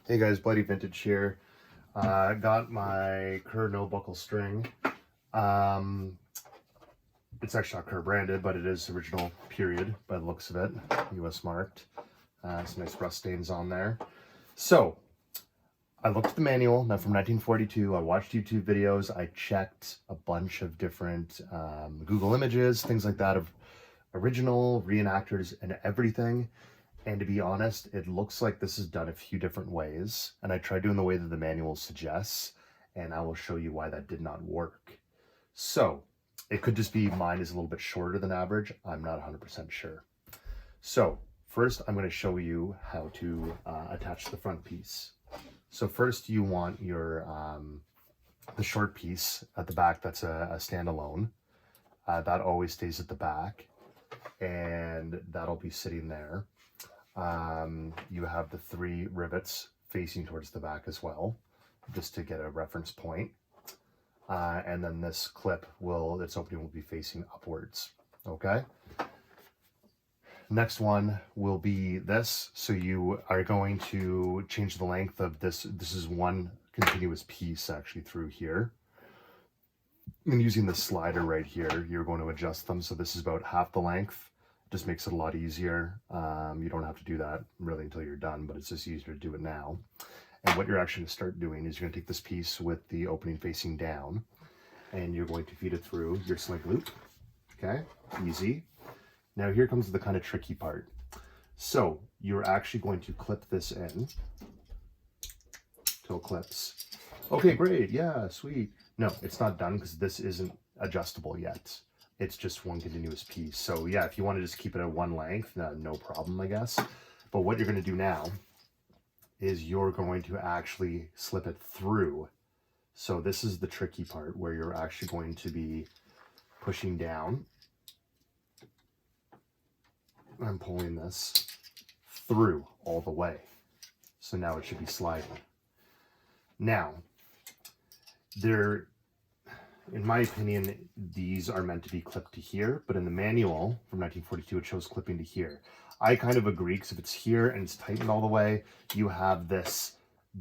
Hey guys, Bloody Vintage here. Got my Kerr no buckle string. It's actually not Kerr branded, but it is original period by the looks of it. US marked. Some nice rust stains on there. So I looked at the manual. Now from 1942, I watched YouTube videos. I checked a bunch of different Google images, things like that, of original reenactors and everything. And to be honest, it looks like this is done a few different ways. And I tried doing the way that the manual suggests, and I will show you why that did not work. So it could just be mine is a little bit shorter than average. I'm not 100% sure. So first, I'm going to show you how to attach the front piece. So first, you want your the short piece at the back that's a standalone. That always stays at the back, and that'll be sitting there. You have the 3 rivets facing towards the back as well, just to get a reference point. And then this clip its opening will be facing upwards. Okay. Next one will be this. So you are going to change the length of this. This is one continuous piece actually through here. And using the slider right here, you're going to adjust them. So this is about half the length. Just makes it a lot easier. You don't have to do that really until you're done, but it's just easier to do it now. And what you're actually going to start doing is you're going to take this piece with the opening facing down, and you're going to feed it through your sling loop. Okay, easy. Now here comes the kind of tricky part. So you're actually going to clip this in till it clips. Okay, great. Yeah, sweet. No, it's not done because this isn't adjustable yet. It's just one continuous piece. So yeah, if you want to just keep it at one length, no problem, I guess. But what you're going to do now is you're going to actually slip it through. So this is the tricky part where you're actually going to be pushing down. I'm pulling this through all the way. So now it should be sliding. Now, in my opinion, these are meant to be clipped to here, but in the manual from 1942, it shows clipping to here. I kind of agree, because if it's here and it's tightened all the way, you have this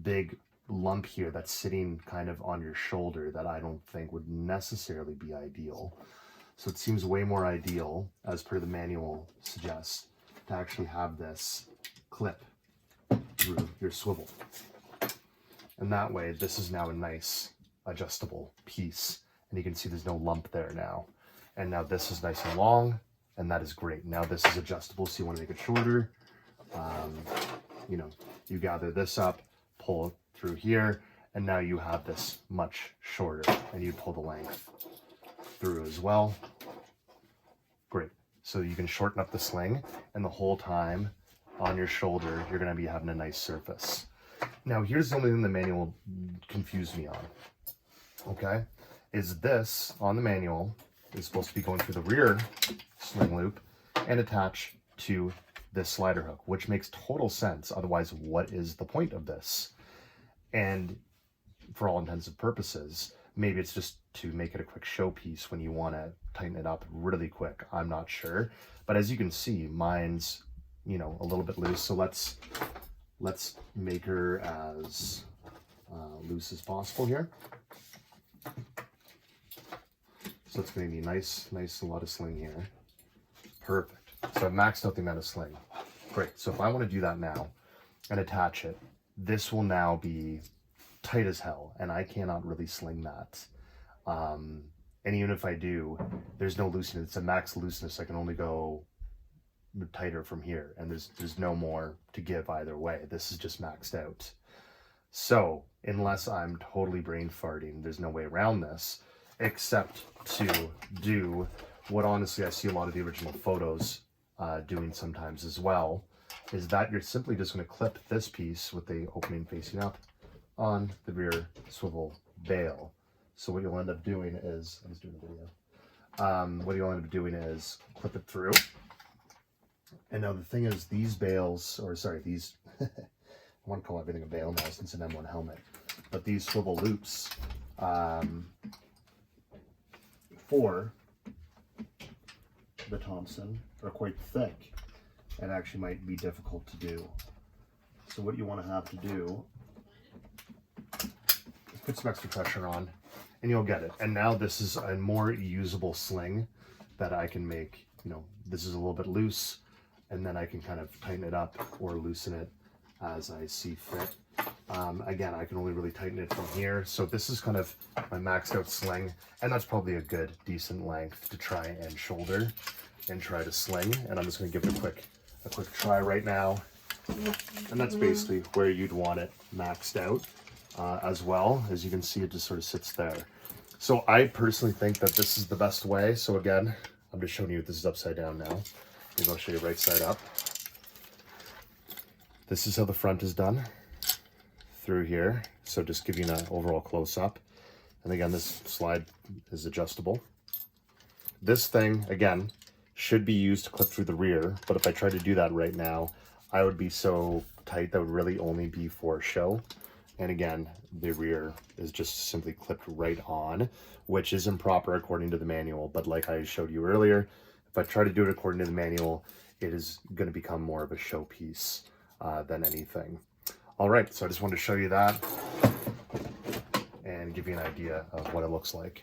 big lump here that's sitting kind of on your shoulder that I don't think would necessarily be ideal. So it seems way more ideal, as per the manual suggests, to actually have this clip through your swivel. And that way, this is now a nice adjustable piece. And you can see there's no lump there now. And now this is nice and long, and that is great. Now this is adjustable, so you want to make it shorter. You know, you gather this up, pull it through here, and now you have this much shorter, and you pull the length through as well. Great. So you can shorten up the sling, and the whole time on your shoulder, you're going to be having a nice surface. Now here's the only thing the manual confused me on. Okay, is this on the manual is supposed to be going through the rear sling loop and attach to this slider hook, which makes total sense. Otherwise, what is the point of this? And for all intents and purposes, maybe it's just to make it a quick showpiece when you want to tighten it up really quick. I'm not sure, but as you can see, mine's, you know, a little bit loose. So let's make her as loose as possible here. So it's going to be nice, a lot of sling here. Perfect. So I've maxed out the amount of sling. Great. So if I want to do that now and attach it, this will now be tight as hell, and I cannot really sling that. And even if I do, there's no loosening. It's a max looseness. I can only go tighter from here, and there's no more to give either way. This is just maxed out. So unless I'm totally brain farting, there's no way around this except to do what honestly I see a lot of the original photos doing sometimes as well, is that you're simply just going to clip this piece with the opening facing up on the rear swivel bail. So what you'll end up doing is, I was doing a video, what you'll end up doing is clip it through. And now the thing is, these bails, or sorry, these, I want to call everything a bail now since it's an M1 helmet, but these swivel loops for the Thompson are quite thick and actually might be difficult to do. So what you want to have to do is put some extra pressure on and you'll get it. And now this is a more usable sling that I can make, you know, this is a little bit loose and then I can kind of tighten it up or loosen it as I see fit. Again, I can only really tighten it from here. So this is kind of my maxed out sling, and that's probably a good, decent length to try and shoulder and try to sling. And I'm just gonna give it a quick try right now. And that's basically where you'd want it maxed out as well. As you can see, it just sort of sits there. So I personally think that this is the best way. So again, I'm just showing you this is upside down now. Maybe I'll show you right side up. This is how the front is done through here. So just give you an overall close up. And again, this slide is adjustable. This thing, again, should be used to clip through the rear, but if I try to do that right now, I would be so tight that would really only be for show. And again, the rear is just simply clipped right on, which is improper according to the manual. But like I showed you earlier, if I try to do it according to the manual, it is going to become more of a showpiece than anything. All right, so I just wanted to show you that and give you an idea of what it looks like.